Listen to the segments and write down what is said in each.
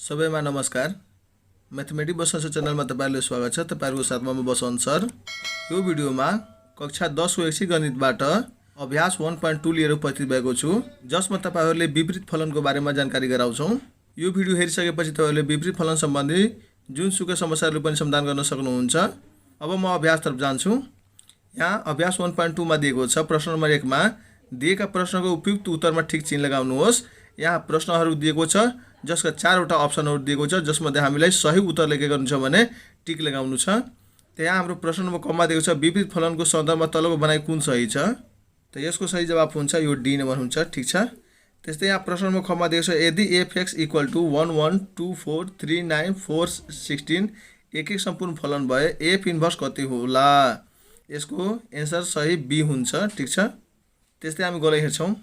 सबैमा नमस्कार। मैथमेटिक्स बसन्स च्यानलमा तपाईहरुलाई स्वागत छ। तपाईहरुको साथमा म बसन्त सर। यो भिडियोमा कक्षा 10 को ऐच्छिक गणितबाट अभ्यास 1.2 लिएर उपस्थित भएको छु, जसमा तपाईहरुले विपरीत फलनको बारेमा जानकारी गराउँछौं। यो भिडियो हेरिसकेपछि तपाईहरुले विपरीत फलन सम्बन्धी जुनसुकै समस्याहरु पनि समाधान गर्न सक्नुहुन्छ। अब म अभ्यासतर्फ जान्छु। यहाँ अभ्यास 1.2 मा दिएको छ। प्रश्न नम्बर 1 मा दिएका प्रश्नको उपयुक्त उत्तरमा ठिक चिन्ह लगाउनुहोस्। यहाँ प्रश्नहरु दिएको छ, जसका 4 वटा अप्सनहरु दिएको छ, जसमध्ये हामीलाई सही उत्तर लेखेको गर्नु छ भने टिक लगाउनु छ। त यहाँ हाम्रो प्रश्न नम्बर क मा दिएको छ, विपरीत फलनको सन्दर्भमा तलको बनाइ कुन सही छ? त यसको सही जवाफ हुन्छ यो डी नम्बर हुन्छ। ठीक छ। त्यस्तै यहाँ प्रश्न नम्बर ख मा दिएको छ, यदि f(x) = 1 1 2 4 3 9 4 16 एक एक सम्पूर्ण फलन भए f इन्भर्स कति होला? यसको एन्सर सही बी हुन्छ। ठीक छ। त्यस्तै हामी गलै हेर्छौं।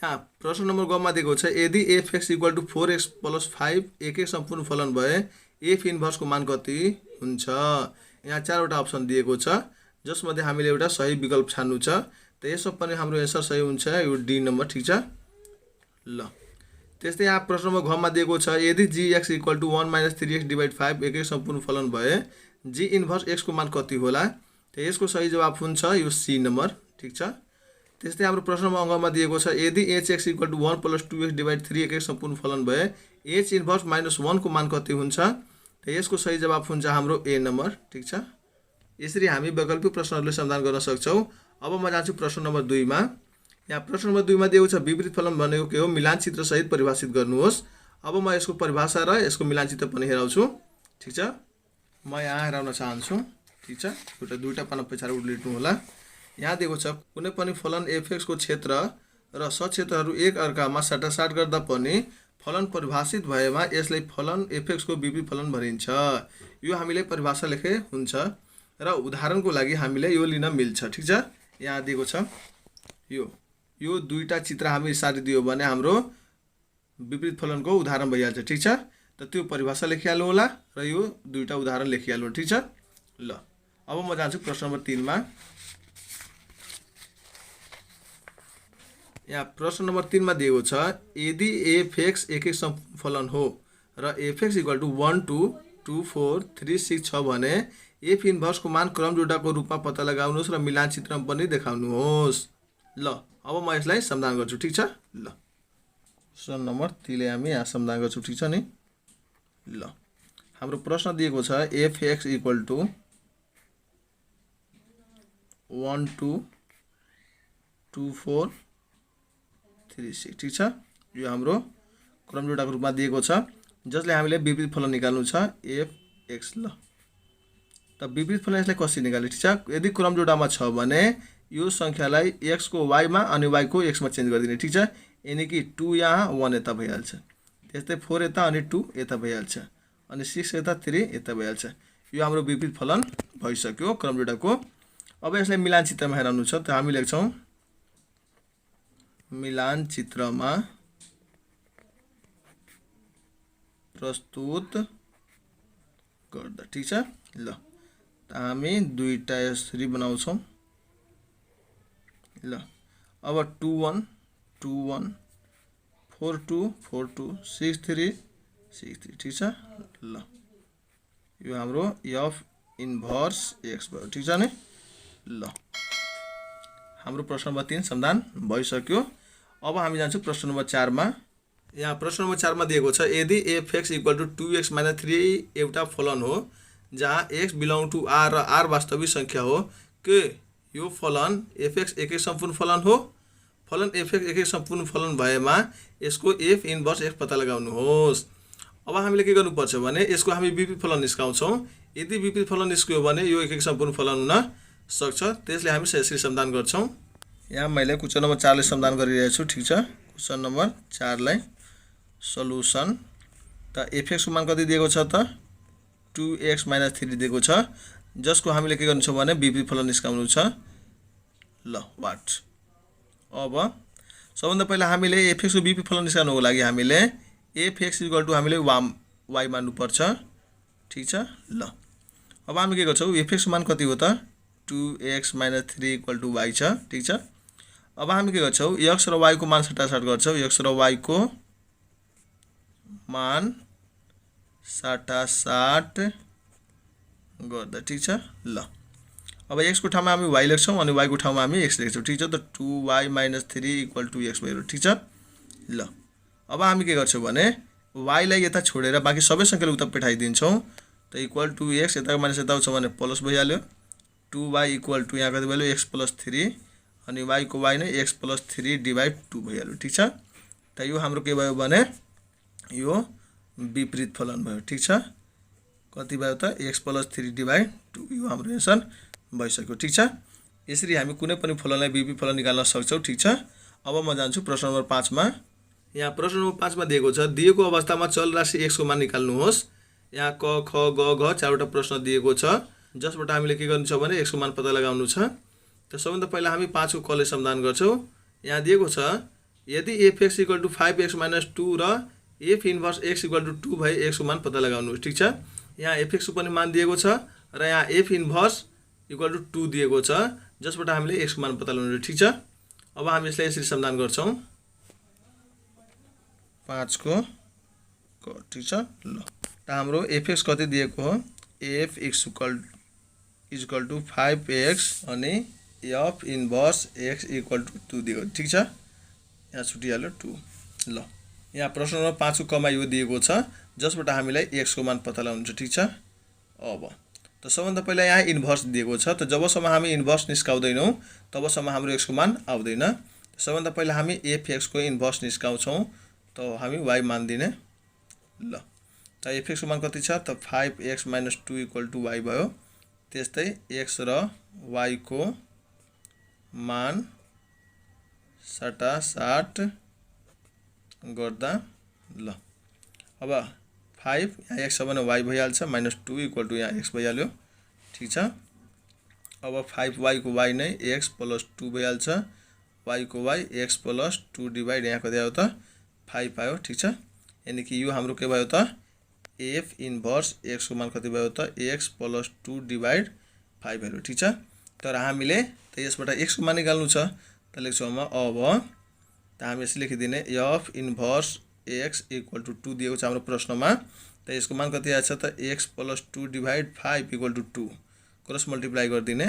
यहाँ प्रश्न नम्बर ग मा दिएको छ, यदि f(x) = 4x + 5 एक एक सम्पूर्ण फलन भए f इन्भर्स को मान कति हुन्छ? यहाँ 4 वटा अप्सन दिएको छ, जसमध्ये हामीले एउटा सही विकल्प छान्नु छ। त यसमा पनि हाम्रो एन्सर सही हुन्छ यो डी नम्बर। ठीक छ। ल त्यस्तै यहाँ प्रश्न नम्बर घ मा दिएको छ, यदि g(x) = 1 - 3x / 5 एक एक सम्पूर्ण फलन भए g इन्भर्स x को मान कति होला? त यसको सही जवाफ हुन्छ यो सी नम्बर। ठीक छ। त्यस्तै हाम्रो प्रश्न नम्बर अङ्क मा दिएको छ, यदि h(x) = 1 + 2x / 3 एक एक सम्पूर्ण फलन भए h इन्भर्स -1 को मान कति हुन्छ? त यसको सही जवाफ हुन्छ हाम्रो ए नम्बर। ठीक छ। यसरी हामी वैकल्पिक प्रश्नहरुले समाधान गर्न सक्छौं। अब म जान्छु प्रश्न नम्बर 2 मा। यहाँ प्रश्न नम्बर 2 मा दिएको छ, विपरीत फलन भनेको के हो? मिलान चित्र सहित परिभाषित गर्नुहोस्। अब म यसको परिभाषा र यसको मिलान चित्र पनि हेराउँछु। ठीक छ। म यहाँ हेराउन चाहन्छु। ठीक छ। एउटा दुईटा पाना पछाडि उल्टिनु होला। यहाँ दिएको छ, कुनै पनि फलन f(x) को क्षेत्र र सक्षेत्रहरु एक अर्कामा साटासाट गर्दा पनि फलन परिभाषित भएमा यसलाई फलन f(x) को विपरीत फलन भनिन्छ। यो हामीले परिभाषा लेखे हुन्छ र उदाहरणको लागि हामीले यो लिन मिल्छ। ठीक छ। यहाँ दिएको छ, यो दुईटा चित्र हामी साटिदियो भने हाम्रो विपरीत फलनको उदाहरण भइहाल्छ। ठीक छ। त त्यो परिभाषा लेखिहाल्नु होला र यो दुईटा उदाहरण लेखिहाल्नु। ठीक छ। ल अब म जान्छु प्रश्न नम्बर 3 मा। यहाँ प्रश्न नम्बर 3 मा दिएको छ, यदि f(x) एक एक सम्पूर्ण फलन हो र f(x) = 1 2 2 4 3 6 छ भने f इन्भर्स को मान क्रम जोडाको रूपमा पत्ता लगाउनुहोस् र मिलान चित्रमा पनि देखाउनुहोस्। ल अब म यसलाई समाधान गर्छु। ठीक छ। ल प्रश्न नम्बर 3 ले हामी यहाँ समाधान गर्छु। ठीक छ नि। ल हाम्रो प्रश्न दिएको छ, f(x) = 1 2 2 4 3 6। ठीक छ। यो हाम्रो क्रम जोडाको रूपमा दिएको छ, जसले हामीले विपरीत फलन निकाल्नु छ f(x). ल त विपरीत फलन यसलाई कसरी निकाल्ने? ठीक छ। यदि क्रम जोडामा छ भने यो संख्यालाई x को y मा अनि y को x मा चेन्ज गरिदिने। ठीक छ। यानी कि 2 यहाँ 1 यता भइहाल्छ, त्यस्तै 4 यता अनि 2 यता भइहाल्छ, अनि 6 यता 3 यता भइहाल्छ। यो हाम्रो विपरीत फलन भइसक्यो क्रम जोडाको। अब यसलाई मिलान चित्रमा हेराउनु छ। त हामी लेख्छौं, मिलान चित्रमा प्रस्तुत गर्दा। ठीक छ। ल त हामी दुईटा यसरी बनाउँछौं। ल अब 2 1 2 1 4 2 4 2 6 3 6 3। ठीक छ। ल यो हाम्रो f इन्भर्स x भयो। ठीक छ नि। ल हाम्रो प्रश्न नम्बर 3 समाधान भइसक्यो। अब हामी जान्छौं प्रश्न नम्बर 4 मा। यहाँ प्रश्न नम्बर 4 मा दिएको छ, यदि f(x) = 2x - 3 एउटा फलन हो जहाँ x belong to r र r वास्तविक संख्या हो, के यो फलन f(x) एक एक सम्पूर्ण फलन हो? फलन f(x) एक एक सम्पूर्ण फलन भएमा यसको f इन्भर्स x पत्ता लगाउनुहोस्। अब हामीले के गर्नुपर्छ भने यसको हामी विपरीत फलन निस्काउँछौं। यदि विपरीत फलन निस्क्यो भने यो एक एक सम्पूर्ण फलन हुन सक्छ। त्यसले हामी यसरी समाधान गर्छौं। यहाँ मैले क्वेशन नम्बर 4 ले समाधान गरिरहेको छु। ठीक छ। क्वेशन नम्बर 4 लाई सल्युसन। त f(x) को मान कति दिएको छ त? 2x - 3 दिएको छ, जसको हामीले के गर्नु छ भने विपरीत फलन निस्काउनु छ। ल वाट अब सबभन्दा पहिला हामीले f(x) को विपरीत फलन निस्काउनको लागि हामीले f(x) = हामीले y मान्नु पर्छ। ठीक छ। ल अब हामी के गर्छौं, f(x) को मान कति हो त? 2x - 3 = y छ। ठीक छ। अब हामी के गर्छौं, x र y को मान साटासाट गर्छौं। x र y को मान साटासाट गर्दा ठिक छ। ल अब x को ठाउँमा हामी y लेख्छौँ अनि y को ठाउँमा हामी x लेख्छौँ ठिक छ। त 2y - 3 = x भयो ठिक छ। ल अब हामी के गर्छौँ भने y लाई यता छोडेर बाँकी सबै संख्याले उता पठाइदिन्छौँ। त = x यताको माइनस यता आउँछ भने प्लस भइहाल्यो। 2y = यहाँ कति भयो x + 3 अनि y को y नै x + 3 / 2 भइहाल्यो ठिक छ। त यो हाम्रो के भयो भने यो विपरीत फलन भयो ठिक छ। कति भयो त x + 3 / 2 यो हाम्रो एन्सर भइसक्यो ठिक छ। यसरी हामी कुनै पनि फलनलाई विपरीत फलन निकाल्न सक्छौँ ठिक छ। अब म जान्छु प्रश्न नम्बर 5 मा। यहाँ प्रश्न नम्बर 5 मा दिएको छ दिएको अवस्थामा चल राशि x को मान निकाल्नुहोस्। यहाँ क ख ग घ चारवटा प्रश्न दिएको छ जसबाट हामीले के गर्नु छ भने x को मान पत्ता लगाउनु छ। त सबभन्दा पहिला हामी 5 को कले समाधान गर्छौँ। यहाँ दिएको छ यदि fx = 5x - 2 र f इन्भर्स x = 2 भए x को मान पत्ता लगाउनुहोस् ठिक छ। यहाँ fx को पनि मान दिएको छ र यहाँ f इन्भर्स = 2 दिएको छ जसबाट हामीले x को मान पत्ता लगाउनु ठिक छ। अब हामी यसलाई यसरी समाधान गर्छौँ 5 को क ठिक छ। ल त हाम्रो fx कति दिएको हो f = 5x अनि f इन्भर्स x = 2 दिएको ठिक छ। यहाँ छुटिहाल्यो 2। ल यहाँ प्रश्न नम्बर 5 को कमा यो दिएको छ जसबाट हामीलाई x को मान पत्ता लगाउनु छ ठिक छ। अब त सबभन्दा पहिला यहाँ इन्भर्स दिएको छ। त जबसम्म हामी इन्भर्स निस्काउँदैनौँ तबसम्म हाम्रो x को मान आउँदैन। सबभन्दा पहिला हामी fx को इन्भर्स निस्काउँछौँ त हामी y मान दिने। ल त fx को मान कति छ त 5x - 2 = y भयो। त्यस्तै x र y को मान साटासाट गर्दा ल अब 5 यहाँ x छ भने y भइहाल्छ -2 = यहाँ x भइहाल्यो ठिक छ। अब 5y को y नै x + 2 भइहाल्छ y को y x + 2 डिवाइड यहाँ कति आयो त 5 आयो ठिक छ। यानी कि यो हाम्रो के भयो त f इन्भर्स x को मान कति भयो त x + 2 / 5 भयो ठिक छ। तर हामीले त यसबाट x को मान निकाल्नु छ त लेख्छौँ म अब त हामी यसले लेखिदिने f इन्भर्स x = 2 दिएको छ हाम्रो प्रश्नमा। त यसको मान कति आएछ त x + 2 / 5 = 2 क्रस मल्टिप्लाई गरिदिने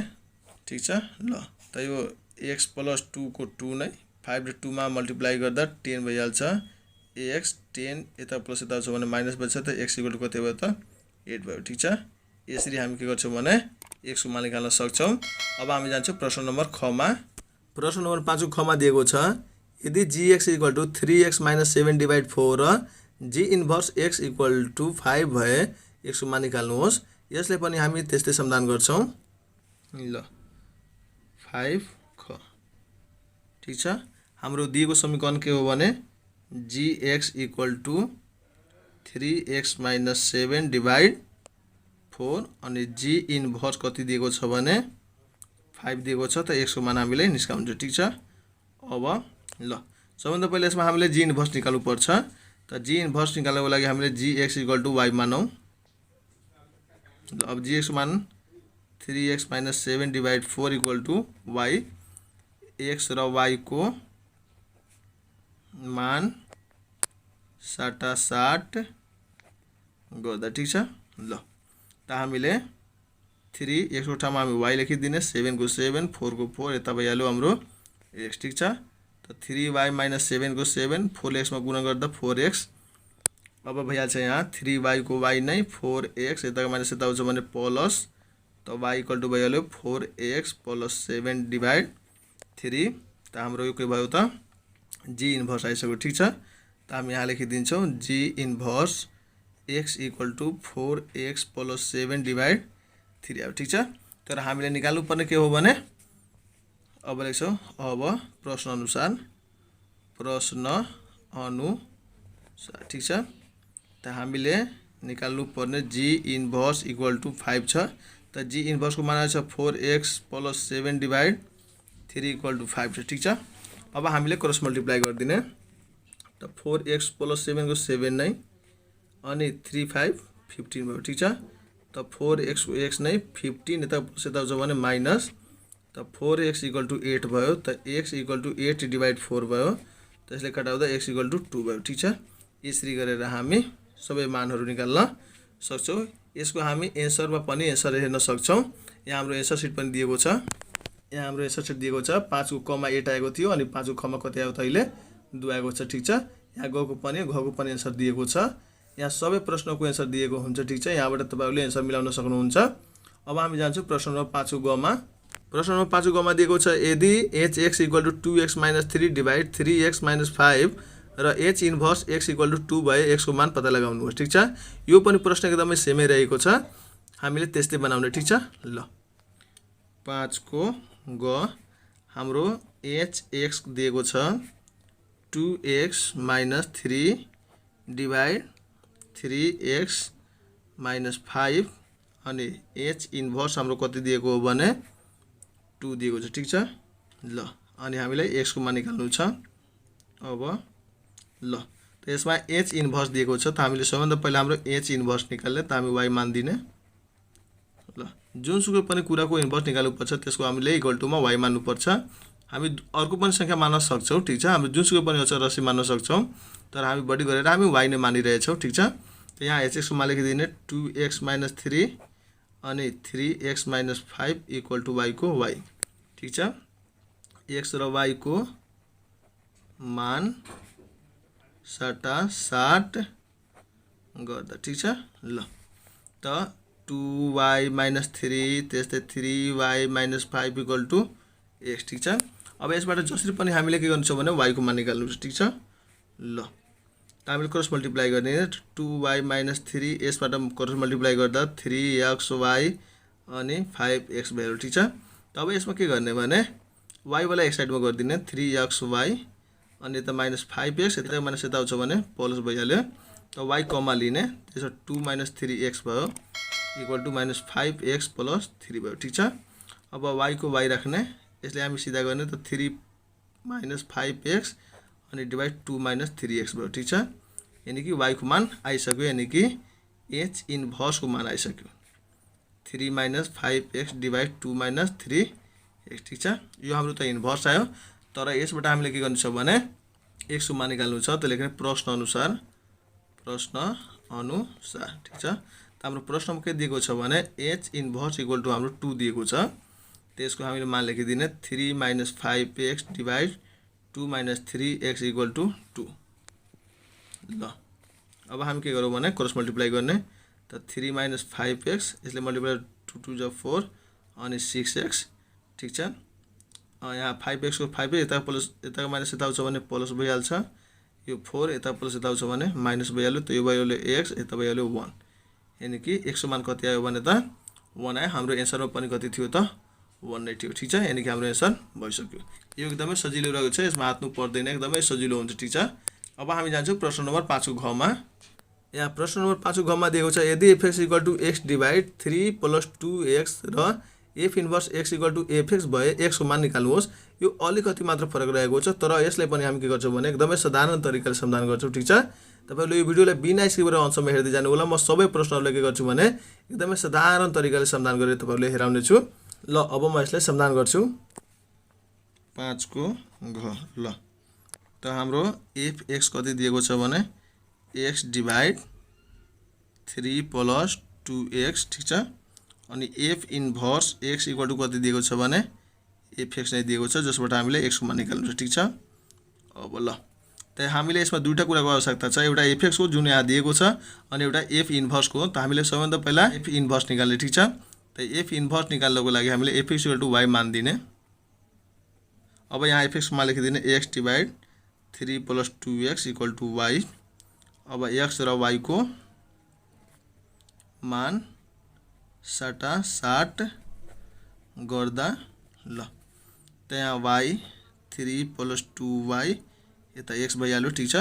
ठिक छ। ल त यो x + 2 को 2 नै 5 र 2 मा मल्टिप्लाई गर्दा 10 भइहाल्छ x 10 यता प्लस यता आउँछ भने माइनस बन्छ त x = कति भयो त 8 भयो ठिक छ। यसरी हामी के गर्छौँ भने x को मान निकाल्न सक्छौँ। अब हामी जान्छौँ प्रश्न नम्बर ख मा। प्रश्न नम्बर 5 को ख मा दिएको छ यदि gx = 3x - 7 / 4 र g इन्भर्स x = 5 भए x को मान निकाल्नुहोस्। यसले पनि हामी त्यस्तै समाधान गर्छौँ। ल 5 ख ठिक छ। हाम्रो दिएको समीकरण के हो भने gx = 3x - 7 / 4 अनि g इन्भर्स कति दिएको छ भने 5 दिएको छ। त x को मान हामीले निस्काउनु छ ठिक छ। अब ल सबभन्दा पहिला यसमा हामीले g इन्भर्स निकाल्नु पर्छ। त g इन्भर्स निकाल्नको लागि हामीले gx = y मानौँ। अब gx को मान 3x - 7 / 4 = y x र y को मान साटासाट गर्दा ठिक छ। ल त हामीले 3 x को ठाउँमा हामी y लेखिदिने 7 को 7 4 को 4 यता भइहाल्यो हाम्रो x ठिक छ। त 3y - 7 को 7 4x मा गुणा गर्दा 4x। अब भइहाल्छ यहाँ 3y को y नै 4x यताको माइनस यता आउँछ भने प्लस त y = भइहाल्यो 4x + 7 / 3। त हाम्रो यो के भयो त g इन्भर्स आइसक्यो ठिक छ। त हामी यहाँ लेखिदिन्छौँ g इन्भर्स x = 4x + 7 / 3 आयो ठिक छ। तर हामीले निकाल्नु पर्ने के हो भने अब लेख्छौँ अब प्रश्न अनुसार ठिक छ। त हामीले निकाल्नु पर्ने g इन्भर्स = 5 छ। त g इन्भर्स को मान आएछ 4x + 7 / 3 = 5 छ ठिक छ। अब हामीले क्रस मल्टिप्लाई गरिदिने त 4x + 7 को 7 नै अनि 3 5 15 भयो ठिक छ। त 4x को x नै 15 यता प्लस यता आउँछ भने माइनस त 4x = 8 भयो। त x = 8 / 4 भयो। त्यसले कटाउँदा x = 2 भयो ठिक छ। यसरी गरेर हामी सबै मानहरू निकाल्न सक्छौँ। यसको हामी एन्सरमा पनि एन्सर हेर्न सक्छौँ। यहाँ हाम्रो एन्सर सिट पनि दिएको छ। यहाँ हाम्रो एन्सर सिट दिएको छ 5 को कमा 8 आएको थियो अनि 5 को खमा कति आयो त अहिले 2 आएको छ। ठिक छ, यहाँ गको पनि एन्सर दिएको छ। यहाँ सबै प्रश्नको एन्सर दिएको हुन्छ। ठिक छ, यहाँबाट तपाईहरुले एन्सर मिलाउन सक्नुहुन्छ। अब हामी जान्छौँ प्रश्न नम्बर 5 को ग मा। प्रश्न नम्बर 5 को ग मा दिएको छ यदि hx = 2x - 3 डिवाइड 3x - 5 र h इन्भर्स x = 2 भए x को मान पत्ता लगाउनुहोस्। ठिक छ, यो पनि प्रश्न एकदमै सेमै रहेको छ, हामीले त्यस्तै बनाउने। ठिक छ, ल 5 को ग हाम्रो hx दिएको छ 2x - 3 डिवाइड 3x - 5 अनि h इन्भर्स हाम्रो कति दिएको हो भने 2 दिएको छ। ठिक छ, ल अनि हामीलाई x को मान निकाल्नु छ। अब ल त यसमा h इन्भर्स दिएको छ, त हामीले सबैभन्दा पहिला हाम्रो h इन्भर्स निकाल्ने, त हामी y मान दिने। ल जुनसुकै पनि कुराको इन्भर्स निकाल्नुपर्छ त्यसको हामीले इक्वल टु मा y मान्नुपर्छ। हामी अर्को पनि संख्या मान्न सक्छौँ। ठिक छ, हामी जुनसुकै पनि अचर राशि मान्न सक्छौँ, तर हामी बढी गरेर हामी y नै मानिरहेछौँ। ठिक छ, त यहाँ hx को मान लेखिदिने 2x - 3 अनि 3x - 5 इक्वल टु y को y। ठिक छ, x र y को मान सटासाट गर्दा। ठिक छ, ल त 2y - 3 त्यस्तै 3y - 5 इक्वल टु x। ठिक छ, अब यसबाट जसरी पनि हामीले के गर्नु छ भने y को मान निकाल्नु छ। ठिक छ, ल त हामीले क्रस मल्टिप्लाई गर्ने 2y - 3 यसबाट क्रस मल्टिप्लाई गर्दा 3xy अनि 5x भयो। ठिक छ, तब यसमा के गर्ने भने y वाला एक साइडमा गरिदिने 3xy अनि यता -5x यता माइनस यता आउँछ भने प्लस भइहाल्यो। त y कमा लिने, त्यसो 2 - 3x भयो इक्वल टु -5x + 3 भयो। ठिक छ, अब y को y राख्ने, यसले हामी सिधा गर्ने त 3 - 5x अनि डिवाइड 2 - 3x भयो। ठिक छ, यानी कि y को मान आइसक्यो, यानी कि h इन्भर्स को मान आइसक्यो 3 - 5x डिवाइड 2 - 3x। ठिक छ, यो हाम्रो त इन्भर्स आयो, तर यसबाट हामीले के गर्नु छ भने x को मान निकाल्नु छ। त लेख्ने प्रश्न अनुसार। ठिक छ, त हाम्रो प्रश्नमा के दिएको छ भने h इन्भर्स इक्वल टु हाम्रो 2 दिएको छ, त्यसको हामीले मान लेखिदिने 3 - 5x divide 2 - 3x equal to 2। ल अब हामी के गरौँ भने क्रस मल्टिप्लाई गर्ने, त 3 - 5x यसले मल्टिप्लाई 2 2 जा 4 अनि 6x। ठिक छ, यहाँ 5x को 5 यता प्लस यता माइनस यता आउँछ भने प्लस भइहाल्छ, यो 4 यता प्लस यता आउँछ भने माइनस भइहाल्यो, त यो भइहाल्यो x यता भइहाल्यो 1, यानी कि x को मान कति आयो भने त 1 आयो। हाम्रो एन्सरमा पनि कति थियो त 1 नै थियो। ठिक छ, यानी कि हाम्रो एन्सर भइसक्यो। यो एकदमै सजिलो रहेको छ, यसमा हात्नु पर्दैन, एकदमै सजिलो हुन्छ। ठिक छ, अब हामी जान्छौँ प्रश्न नम्बर 5 को घ मा। यहाँ प्रश्न नम्बर 5 को घ मा दिएको छ यदि fx = x डिवाइड 3 + 2x र f इन्भर्स x = fx भए x को मान निकाल्नुहोस्। यो अलिकति मात्र फरक रहेको छ, तर यसलाई पनि हामी के गर्छौँ भने एकदमै साधारण तरिकाले समाधान गर्छौँ। ठिक छ, तपाईहरुले यो भिडियोलाई बिना स्किप गरेर अन्तसम्म हेर्दै जानु होला। म सबै प्रश्नहरुलाई के गर्छु भने एकदमै साधारण तरिकाले समाधान गरेर तपाईहरुले हेराउने छु। ल अब म यसलाई समाधान गर्छु। 5 को घ। ल त हाम्रो fx कति दिएको छ भने x डिवाइड 3 + 2x। ठिक छ, अनि f inverse x equal to कति दिएको छ भने fx नै दिएको छ, जसबाट हामीले x को मान निकाल्नु छ। ठिक छ, अब ल त हामीले यसमा दुईटा कुराको आवश्यकता छ, एउटा fx को जुन यहाँ दिएको छ अनि एउटा f इन्भर्स को। त हामीले सबैभन्दा पहिला f इन्भर्स निकाल्ने। ठिक छ, त f इन्भर्स निकाल्नको लागि हामीले fx = y मान दिने। अब यहाँ fx को मान लेखिदिने x divide 3 + 2x equal to y। अब x र y को मान सटासाट गर्दा ल त यहाँ y 3 + 2y यता x भइहाल्यो। ठिक छ,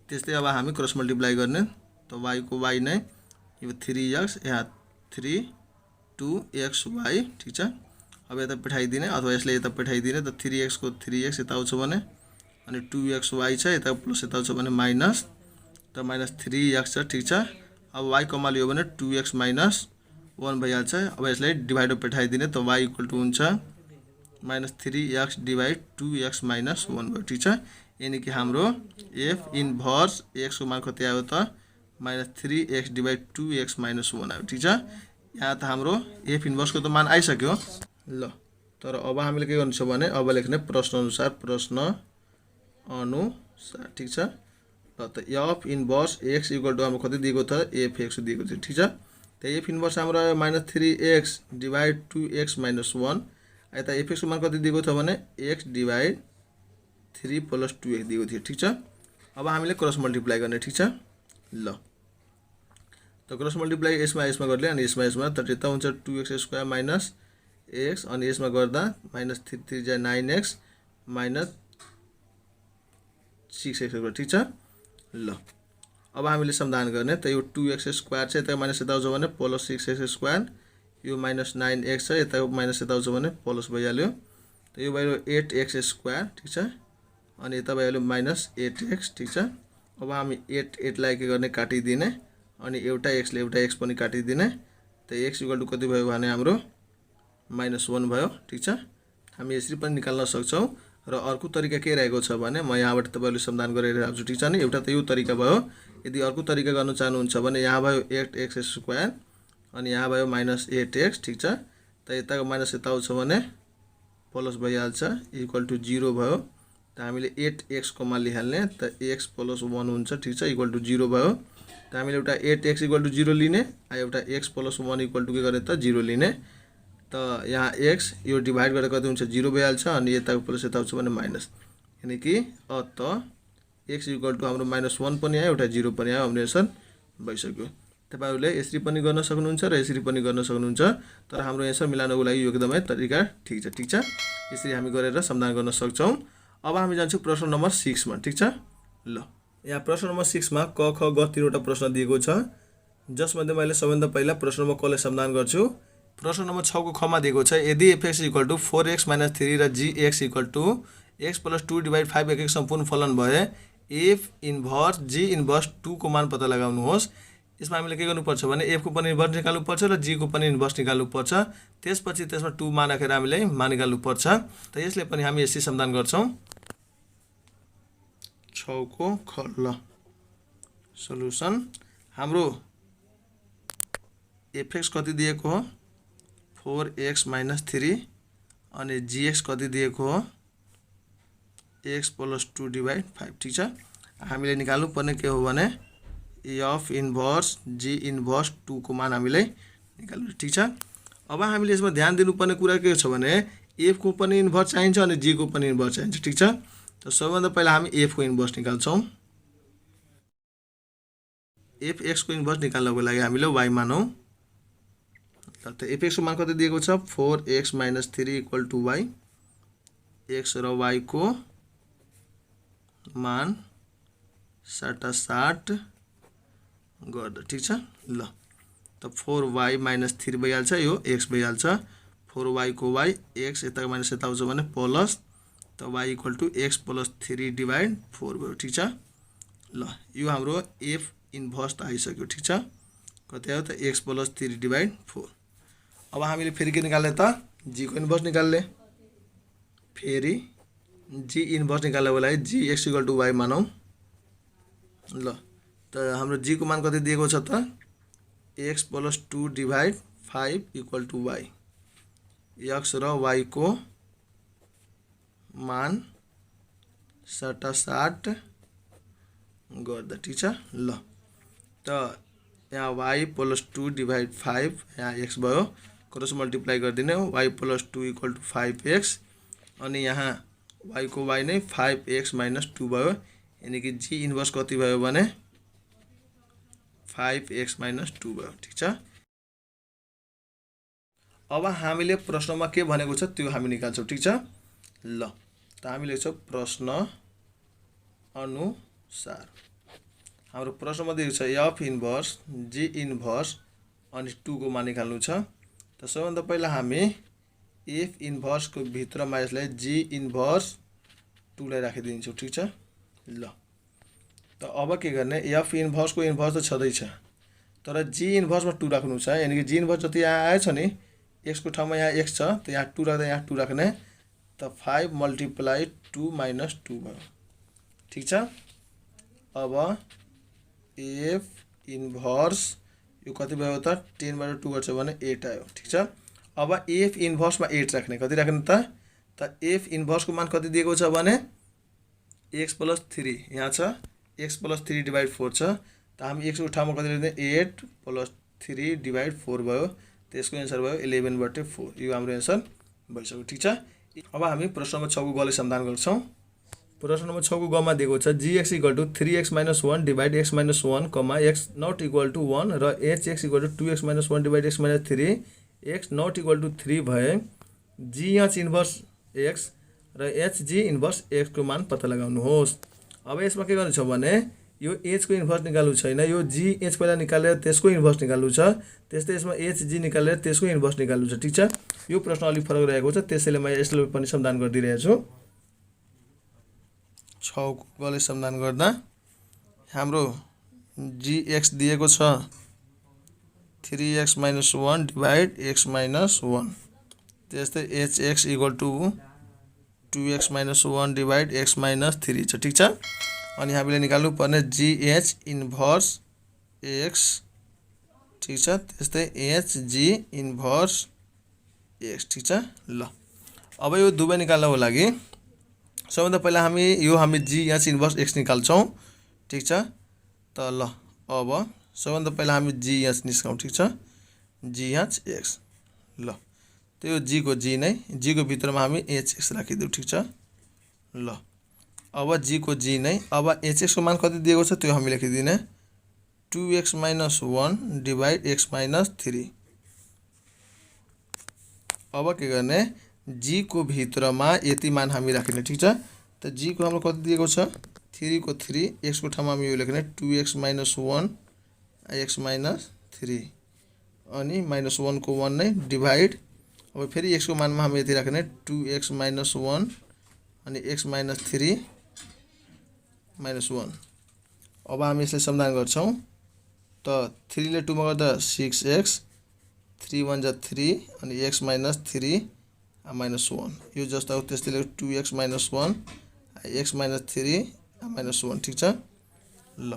त्यस्तै अब हामी क्रस मल्टिप्लाई गर्ने, त y को y नै यो 3x यहाँ 3 2xy। ठिक छ, अब यता पठाइदिने अथवा यसले यता पठाइदिने, त 3x को 3x यता आउँछ भने अनि 2xy छ, यता प्लस यता आउँछ भने माइनस, त -3x छ। ठिक छ, अब y कमा लियो भने 2x - 1 भइहाल्छ। अब यसलाई डिभाइडर पठाइदिने, त y इक्वल टु हुन्छ -3x डिवाइड 2x - 1 भयो। ठिक छ, यानी कि हाम्रो एफ इन्भर्स एक्सको मान कति आयो त -3x / 2x - 1 आयो। ठिक छ, यहाँ त हाम्रो एफ इन्भर्सको त मान आइसक्यो। ल तर अब हामीले के गर्नु छ भने अब लेख्ने प्रश्न अनुसार ठिक छ। ल त f inverse x equal to हाम्रो कति दिएको त एफ एक्स दिएको थियो। ठिक छ, त एफ इन्भर्स हाम्रो आयो -3x / 2x - 1। यता एफ एक्सको मान कति दिएको छ भने x / 3 + 2x दिएको थियो। ठिक छ, अब हामीले क्रस मल्टिप्लाई गर्ने। ठिक छ, ल त क्रस मल्टिप्लाई यसमा गर्ले अनि यसमा त यता हुन्छ 2x² - x अनि यसमा गर्दा -3 3 जा 9x - 6x²। ठिक छ, ल अब हामीले समाधान गर्ने। त यो 2x² छ यता माइनस यता आउँछ भने प्लस 6x², यो -9x छ यता माइनस यता आउँछ भने प्लस भइहाल्यो। त यो भयो 8x²। ठिक छ, अनि यता भइहाल्यो -8x। ठिक छ, अब हामी 8 लाई के गर्ने काटिदिने अनि एउटा x ले एउटा x पनि काटिदिने। त x इक्वल टु कति भयो भने हाम्रो -1 भयो। ठिक छ, हामी यसरी पनि निकाल्न सक्छौँ। र अर्को तरिका के रहेको छ भने म यहाँबाट तपाईहरुले समाधान गरिरहेको छु। ठिक छ नि, एउटा त यो तरिका भयो। यदि अर्को तरिका गर्न चाहनुहुन्छ भने यहाँ भयो 8x² अनि यहाँ भयो -8x। ठिक छ, त यताको माइनस यता आउँछ भने प्लस भइहाल्छ इक्वल टु 0 भयो। त हामीले 8x को मान लिइहाल्ने। त x + 1 हुन्छ। ठिक छ, इक्वल टु 0 भयो। त हामीले एउटा 8x इक्वल टु 0 लिने, एउटा x + 1 इक्वल टु के गर्ने त 0 लिने। त यहाँ x यो डिभाइड गरेर कति हुन्छ 0 भइहाल्छ अनि यताको प्लस यता आउँछ भने माइनस, यानी कि अत x इक्वल टु हाम्रो -1 पनि आयो एउटा 0 पनि आयो। हाम्रो एन्सर भइसक्यो। तपाईहरुले यसरी पनि गर्न सक्नुहुन्छ र यसरी पनि गर्न सक्नुहुन्छ, तर हाम्रो एन्सर मिलाउनको लागि यो एकदमै तरिका ठिक छ। ठिक छ, यसरी हामी गरेर समाधान गर्न सक्छौँ। अब हामी जान्छौँ प्रश्न नम्बर 6 मा। ठिक छ, ल यहाँ प्रश्न नम्बर 6 मा क ख ग 3वटा प्रश्न दिएको छ, जसमध्ये मैले सबैभन्दा पहिला प्रश्न नम्बर क लाई समाधान गर्छु। प्रश्न नम्बर 6 को ख मा दिएको छ यदि fx इक्वल टु 4x - 3 र gx इक्वल टु x + 2 / 5 एक सम्पूर्ण फलन भए f इन्भर्स g इन्भर्स 2 को मान पत्ता लगाउनुहोस्। यसमा हामीले के गर्नुपर्छ भने f को पनि इन्भर्स निकाल्नु पर्छ र g को पनि इन्भर्स निकाल्नु पर्छ। त्यसपछि त्यसमा 2 मान राखेर हामीले मान निकाल्नु पर्छ। त यसले पनि हामी यसरी समाधान गर्छौं। 6 को ख। ल सल्युसन हाम्रो fx कति दिएको हो 4x - 3 अनि gx कति दिएको हो x + 2 / 5। ठिक छ, हामीले निकाल्नु पर्ने के हो भने f इन्भर्स g इन्भर्स 2 को मान हामीले निकाल्नु। ठिक छ, अब हामीले यसमा ध्यान दिनुपर्ने कुरा के छ भने f को पनि इन्भर्स चाहिन्छ अनि g को पनि इन्भर्स चाहिन्छ। ठिक छ, त सबैभन्दा पहिला हामी f को इन्भर्स निकाल्छौं। f x को इन्भर्स निकाल्नको लागि हामीले y मानौं। त fx को मान कति दिएको छ 4x - 3 equal to y। x र y को मान 60 गर्दा। ठिक छ, ल त 4y - 3 भइहाल्छ, यो x भइहाल्छ। 4y को y x यता माइनस यता आउँछ भने प्लस त y इक्वल टु x + 3 / 4 भयो। ठिक छ, ल यो हाम्रो f इन्भर्स त आइसक्यो। ठिक छ, कति आयो त x + 3 / 4। अब हामीले फेरि के निकाल्ने त g को इन्भर्स निकाल्ने। फेरि g इन्भर्स निकाल्नको लागि gx इक्वल टु y मानौं। ल त हाम्रो g को मान कति दिएको छ त x + 2 / 5 equal to y। x र y को मान 60 गर्दा। ठिक छ, ल त यहाँ y + 2 / 5 यहाँ x भयो, क्रस मल्टिप्लाई गरिदिने y + 2 इक्वल टु 5x अनि यहाँ y को y नै 5x - 2 भयो, यानी कि g इन्भर्स कति भयो भने 5x - 2 भयो। ठिक छ, अब हामीले प्रश्नमा के भनेको छ त्यो हामी निकाल्छौं। ठिक छ, ल त हामी लेख्छौं प्रश्न अनुसार। हाम्रो प्रश्नमा दिएको छ f इन्भर्स g इन्भर्स अनि 2 को मान निकाल्नु छ। त सबैभन्दा पहिला हामी f इन्भर्स को भित्रमा यसलाई g इन्भर्स 2 लाई राखिदिन्छौं। ठिक छ, ल त अब के गर्ने f इन्भर्स को इन्भर्स त छँदै छ, तर g इन्भर्स मा 2 राख्नु छ, यानी कि g इन्भर्स जति यहाँ आएछ नि x को ठाउँमा यहाँ x छ, त यहाँ 2 राख्दा यहाँ 2 राख्ने। त 5 × 2 - 2 भयो। ठीक छ। अब एफ इन्भर्स यो कति भयो त 10 बाट 2 गर्छ भने 8 आयो। ठीक छ। अब एफ इन्भर्समा 8 राख्ने, कति राख्ने त एफ इन्भर्सको मान कति दिएको छ भने x + 3 यहाँ छ, x + 3 / 4 छ। त हामी x को ठाउँमा कति लेख्ने 8 + 3 / 4 भयो। त्यसको एन्सर भयो 11/4। यो हाम्रो एन्सर भइसक्यो। ठीक छ। अब हामी प्रश्न नम्बर 6 को गले समाधान गर्छौं। प्रश्न नम्बर 6 को गमा दिएको छ gx = 3x - 1 / x - 1, x not = 1 र hx = 2x - 1 / x - 3, x not = 3 भए gh इन्भर्स x र hg इन्भर्स x को मान पत्ता लगाउनुहोस्। अब यसमा के गर्नु छ भने यो h को इन्भर्स निकाल्नु छैन, यो gh पहिला निकालेर त्यसको इन्भर्स निकाल्नु छ, त्यस्तै यसमा hg निकालेर त्यसको इन्भर्स निकाल्नु छ। ठीक छ। यो प्रश्न अलि फरक रहेको छ, त्यसैले म यसले पनि समाधान गरिदिरहेको छु। 6 को गले समाधान गर्दा हाम्रो gx दिएको छ 3x - 1 / x - 1, त्यस्तै hx = 2x - 1 / x - 3 छ। ठीक छ। अनि हामीले निकाल्नु पर्ने gh इन्भर्स x। ठीक छ। त्यस्तै hg इन्भर्स x। ठीक छ। ल अब यो दुवै निकाल्नको लागि सबभन्दा पहिला हामी gh इन्भर्स x निकाल्छौं। ठीक छ। त ल अब सबभन्दा पहिला हामी gh निकाल्छौं। ठीक छ। gh x। ल त यो g को g नै, g को भित्रमा हामी hx राखिदेऊ। ठीक छ। ल अब g को g नै, अब hx को मान कति दिएको छ त्यो हामी लेखिदिने 2x - 1 / x - 3। अब के गर्ने g को भित्रमा यति मान हामी राख्ने। ठीक छ। त g को हाम्रो कति दिएको छ 3 को 3, x को ठाउँमा हामी यो लेख्ने 2x - 1 x - 3 अनि -1 को 1 नै डिभाइड। अब फेरि x को मानमा हामी यति राख्ने 2x - 1 अनि x - 3 -1। अब हामी यसलाई समाधान गर्छौं। त 3 ले 2 मा गर्दा 6x, 3 1 जा 3 अनि x - 3 -1। यो जस्तो हो त्यस्तै 2x - 1 x - 3 -1। ठीक छ। ल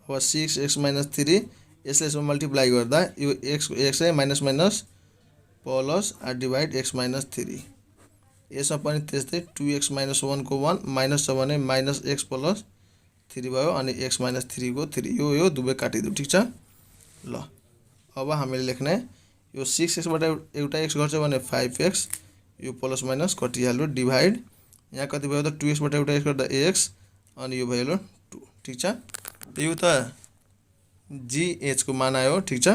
अब 6x - 3 यसले यसमा मल्टिप्लाई गर्दा यो x है minus minus plus divide x - 3। यसमा पनि त्यस्तै 2x - 1 को 1 माइनस छ भने -x + 3 भयो अनि x - 3 को 3। यो दुवै काटिदेऊ। ठीक छ। ल अब हामीले लेख्ने यो 6x बाट एउटा x घट्छ भने 5x, यो प्लस माइनस कटिहाल्यो डिभाइड यहाँ कति भयो त 2x बाट एउटा x गर्दा x अनि यो भयो 2। ठीक छ। यो त gh को मान आयो। ठीक छ।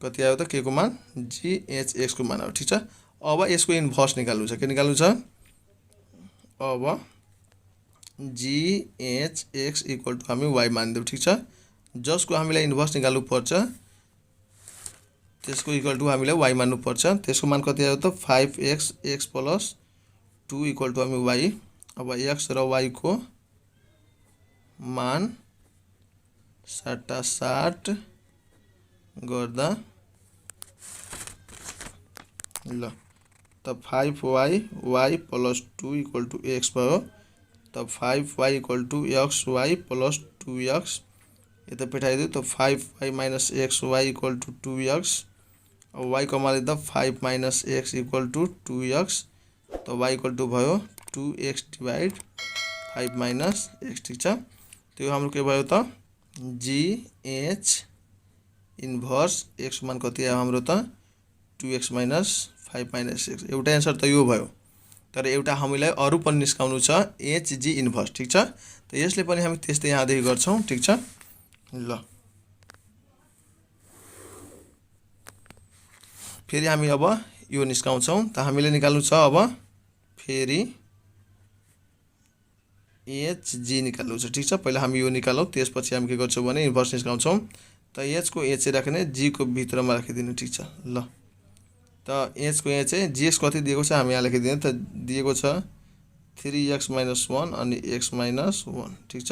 कति आयो त के को मान gh को मान आयो। ठीक छ। अब यसको इन्भर्स निकाल्नु छ। के निकाल्नु छ अब gh = हामी y मानिदेऊ। ठीक छ। जसको हामीलाई इन्भर्स निकाल्नु पर्छ त्यसको इक्वल टु हामीलाई y मान्नु पर्छ। त्यसको मान कति आयो त 5x x + 2 = हामी y। अब x र y को मान 60 गर्दा ल त 5y y + 2 = x भयो। त 5y = xy + 2x। यता पेटाइदियो त 5y - xy = 2x। अब y को मान लिँदा 5 - x = 2x। त y = भयो 2x / 5 - x। ठीक छ। त्यो हाम्रो के भयो त gh इन्भर्स x मान कति आयो हाम्रो त 2x - 5 - x। एउटा एन्सर त यो भयो, तर एउटा हामीलाई अरु पनि निस्काउनु छ hg इन्भर्स। ठीक छ। त यसले पनि हामी त्यस्तै यहाँ देखि गर्छौं। ठीक छ। ल फेरि हामी अब यो निस्काउँछौं। त हामीले निकाल्नु छ अब फेरि hg निकाल्नु छ। ठीक छ। पहिला हामी यो निकालौं, त्यसपछि हामी के गर्छौं भने इन्भर्स निस्काउँछौं। त h को h राख्ने, g को भित्रमा राखिदिनु। ठीक छ। ल त h को h gx कति दिएको छ हामी यहाँ लेखिदिने। त दिएको छ 3x - 1 अनि x - 1। ठीक छ।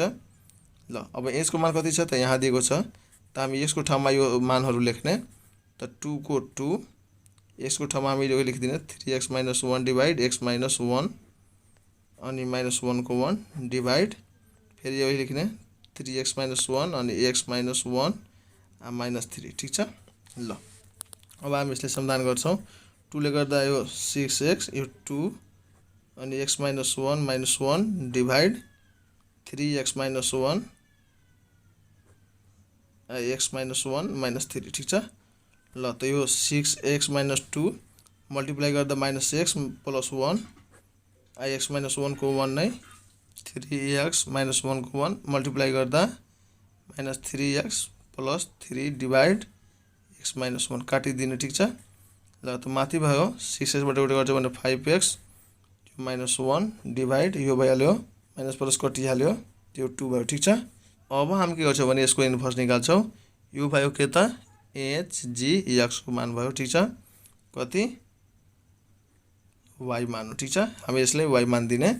ल अब h को मान कति छ त यहाँ दिएको छ। त हामी x को ठाउँमा यो मानहरु लेख्ने। त 2 को 2 x को ठाउँमा हामी यो लेखिदिने 3x - 1 डिभाइड x - 1 अनि -1 को 1 डिभाइड फेरि यही लेख्ने 3x - 1 अनि x - 1 -3 ठीक छ। ल अब हामी यसले समाधान गर्छौँ। 2 ले गर्दा यो 6x यो 2 अनि x - 1 -1 डिभाइड 3x - 1 x - 1 -3 ठीक छ। ल त यो 6x - 2 मल्टिप्लाई गर्दा -x + 1 x - 1 को 1 नै 3x - 1 को 1 मल्टिप्लाई गर्दा -3x + 3 डिभाइड x - 1 काटिदिनु ठीक छ। ल त माथि भयो 6x बाट एउटा गर्छ भने 5x -1 डिभाइड यो भइहाल्यो माइनस प्लस कटिहाल्यो त्यो 2 भयो ठीक छ। अब हामी के गर्छौँ भने यसको इन्भर्स निकाल्छौँ। यो भयो के त hg को मान भयो ठीक छ। कति y मान हो ठीक छ। हामी यसलाई y मान दिने।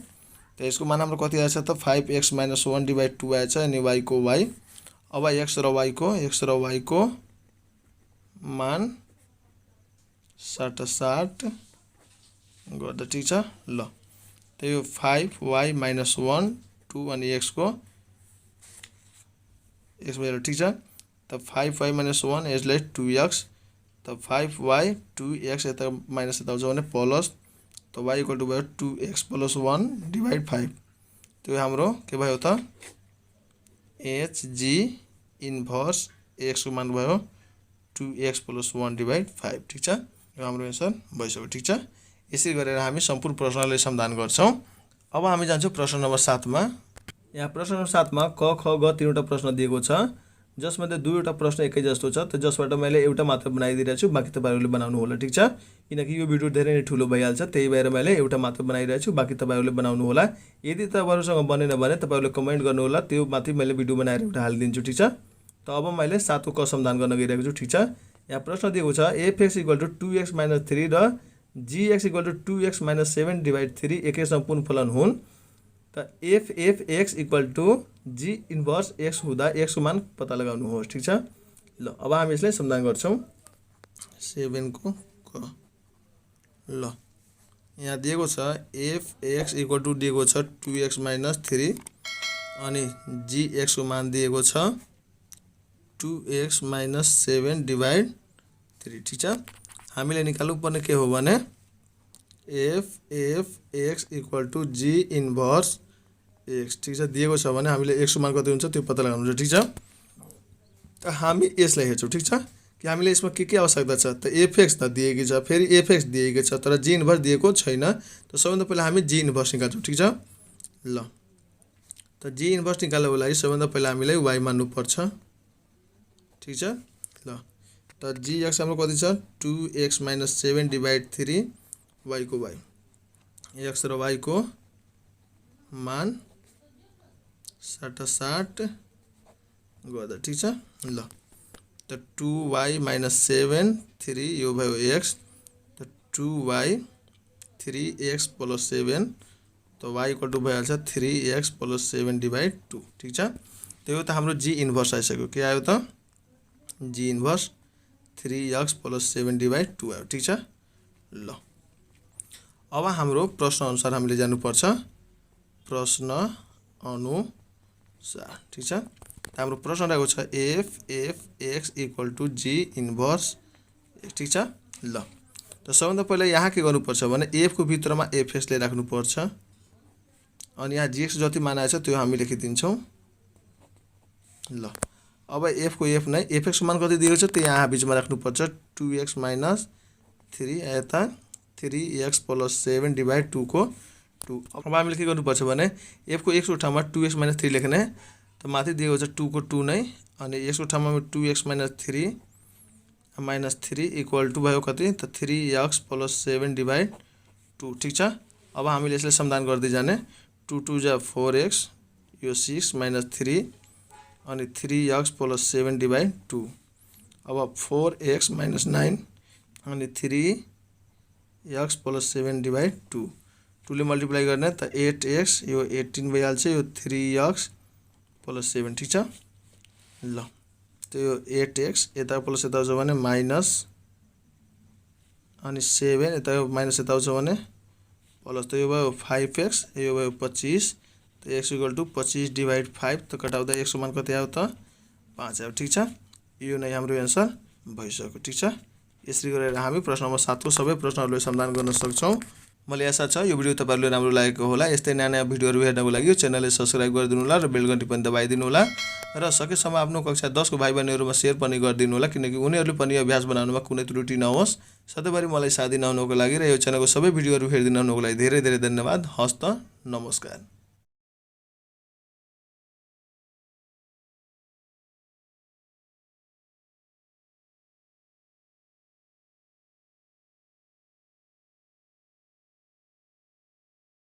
त यसको मान हाम्रो कति आएछ त 5x - 1 डिभाइड 2 आएछ अनि y को y। अब x र y को मान 60 गर्दा ठीक छ। ल त यो 5y - 1 2 अनि x को x भइहाल्यो ठीक छ। त 5y - 1 यसलाई 2x त 5y 2x यता माइनस यता आउँछ भने प्लस त y = भयो 2x + 1 डिभाइड 5 त्यो हाम्रो के भयो त hg इन्भर्स x को मान भयो 2x + 1 डिभाइड 5 ठीक छ। यो हाम्रो एन्सर भइसक्यो ठीक छ। यसरी गरेर हामी सम्पूर्ण प्रश्नलाई समाधान गर्छौँ। अब हामी जान्छौँ प्रश्न नम्बर 7 मा। यहाँ प्रश्न नम्बर 7 मा क ख ग तीनवटा प्रश्न दिएको छ जसमध्ये दुईवटा प्रश्न एकै जस्तो छ। त जसबाट मैले एउटा मात्र बनाइदिरहेको छु बाँकी तपाईहरुले बनाउनु होला ठीक छ। किनकि यो भिडियो धेरै नै ठुलो भइहाल्छ त्यही भएर मैले एउटा मात्र बनाइरहेको छु बाँकी तपाईहरुले बनाउनु होला। यदि तपाईहरुसँग बनेन भने तपाईहरुले कमेन्ट गर्नु होला त्यो माथि मैले भिडियो बनाएर एउटा हालिदिन्छु ठीक छ। त अब मैले 7 को क समाधान गर्न गइरहेको छु ठीक छ। यहाँ प्रश्न दिएको छ fx = 2x - 3 र gx = 2x - 7 डिभाइड 3 एकै सम्पूर्ण फलन हुन्। त f(x) = g इन्भर्स x हुँदा x को मान पत्ता लगाउनुहोस् ठीक छ। ल अब हामी यसलाई समाधान गर्छौँ। 7 को क। ल यहाँ दिएको छ fx = दिएको छ 2x - 3 अनि gx को मान दिएको छ 2x - 7 डिभाइड 3 ठीक छ। हामीले निकाल्नु पर्ने के हो भने fx = g इन्भर्स x ठीक छ। दिएको छ भने हामीले x को मान कति हुन्छ त्यो पत्ता लगाउनु छ ठीक छ। त हामी यसलाई हेर्छौँ ठीक छ कि हामीले यसमा के आवश्यकता छ। त fx त दिएकै छ फेरि fx दिएकै छ तर g इन्भर्स दिएको छैन। त सबभन्दा पहिला हामी g इन्भर्स निकाल्छौँ ठीक छ। ल त g इन्भर्स निकाल्नको लागि सबभन्दा पहिला हामीलाई y मान्नु पर्छ ठीक छ। ल त gx हाम्रो कति छ 2x - 7 डिभाइड 3 y को y x र y को मान 60 गर्दा ठीक छ। ल त 2y - 7 3 यो भयो x त 2y 3x + 7 त y = भइहाल्छ 3x + 7 डिभाइड 2 ठीक छ। त्यो त हाम्रो g इन्भर्स आइसक्यो। के आयो त g इन्भर्स 3x + 7 डिभाइड 2 आयो ठीक छ। ल अब हाम्रो प्रश्न अनुसार हामीले जानुपर्छ। प्रश्न अनुसार ठीक छ। हाम्रो प्रश्न रहेको छ f(x) = g इन्भर्स ठीक छ। ल त सबभन्दा पहिला यहाँ के गर्नुपर्छ भने f को भित्रमा fx ले राख्नुपर्छ अनि यहाँ gx जति मान आएछ त्यो हामी लेखिदिन्छौँ। ल अब f को f नै fx को मान कति दिएको छ त्यो यहाँ बीचमा राख्नुपर्छ 2x - 3 यता 3x + 7 डिभाइड 2 को 2। अब हामीले के गर्नुपर्छ भने f को x को ठाउँमा 2x - 3 लेख्ने त माथि दिएको छ 2 को 2 नै अनि x को ठाउँमा 2x - 3 -3 = भयो कति त 3x + 7 डिभाइड 2 ठीक छ। अब हामीले यसलाई समाधान गर्दै जाने 2 2 जा 4x यो 6 - 3 अनि 3x + 7 डिभाइड 2 अब 4x - 9 अनि 3x + 7 डिभाइड 2 2 ले मल्टिप्लाई गर्ने त 8x यो 18 भइहाल्छ यो 3x + 7 ठीक छ। ल त्यो यो 8x यता प्लस यता आउँछ भने माइनस अनि 7 यता माइनस यता आउँछ भने प्लस त यो भयो 5x, यो भयो 25, त x = 25 / 5, त घटाउँदा x को मान कति आयो त 5 आयो। ठीक छ, यो नै हाम्रो एन्सर भइसक्यो। ठीक छ, यसरी गरेर हामी प्रश्न नम्बर 7 को सबै प्रश्नहरुलाई समाधान गर्न सक्छौं। मलाई आशा छ यो भिडियो तपाईहरुलाई राम्रो लागेको होला। यस्तै नयाँ नयाँ भिडियोहरु हेर्नको लागि यो च्यानललाई सब्स्क्राइब गरिदिनु होला र बेल घण्टी पनि दबाइदिनु होला र सकेसम्म आफ्नो कक्षा 10 को भाइ बहिनीहरुमा शेयर पनि गरिदिनु होला, किनकि उनीहरुले पनि अभ्यास बनाउनुमा कुनै त्रुटि नहोस्। सधैँभरि मलाई साथ दिनुहुनुको लागि र यो च्यानलको सबै भिडियोहरु हेरिदिनुहुनुको लागि धेरै धेरै धन्यवाद। हस्त नमस्कार।